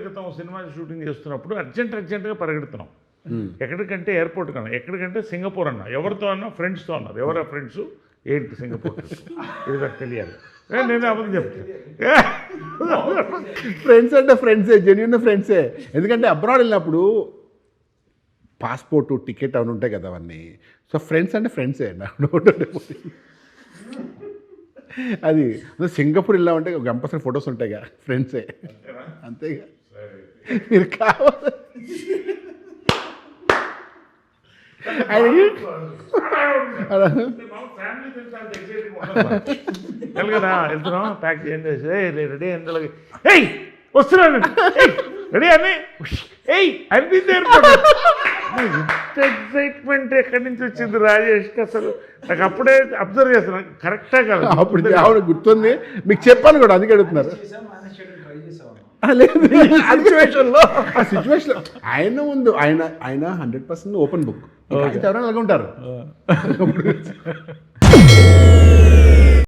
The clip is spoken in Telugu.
క్రితం సినిమా షూటింగ్ చేస్తున్నప్పుడు అర్జెంటుగా పరిగెడుతున్నాం. ఎక్కడికంటే ఎయిర్పోర్ట్ కన్నా, ఎక్కడికంటే సింగపూర్ అన్నా, ఎవరితో అన్నా ఫ్రెండ్స్తో అన్నారు. ఎవరా ఫ్రెండ్స్ ఏంటి సింగపూర్ ఇది నాకు తెలియాలి. నేను అబద్ధం చెప్తాను. ఫ్రెండ్స్ అంటే ఫ్రెండ్సే, జెన్యున్ ఫ్రెండ్సే. ఎందుకంటే అబ్రాడ్ వెళ్ళినప్పుడు పాస్పోర్టు టికెట్ అవన్నీ ఉంటాయి కదా అవన్నీ. సో ఫ్రెండ్స్ అంటే ఫ్రెండ్సే. అది సింగపూర్ వెళ్ళామంటే కంపల్సరీ ఫొటోస్ ఉంటాయిగా, ఫ్రెండ్సే అంతేగా. మీరు కావాలి కదా వెళ్తున్నాం, ప్యాక్ చేయండి, రెడీ అయింది, వస్తున్నాను రెడీ అని అనిపింది. ఎక్సైట్మెంట్ ఎక్కడి నుంచి వచ్చింది రాజేష్కి అసలు నాకు అప్పుడే అబ్జర్వ్ చేస్తున్నాను. కరెక్టా కాదు అప్పుడు ఆవిడ గుర్తుంది, మీకు చెప్పాను కూడా, అందుకే అడుగుతున్నారు. లేదు ఆ సిచ్యువేషన్ ఆయన ముందు ఆయన 100% ఓపెన్ బుక్. ఎవరైనా అలాగే ఉంటారు.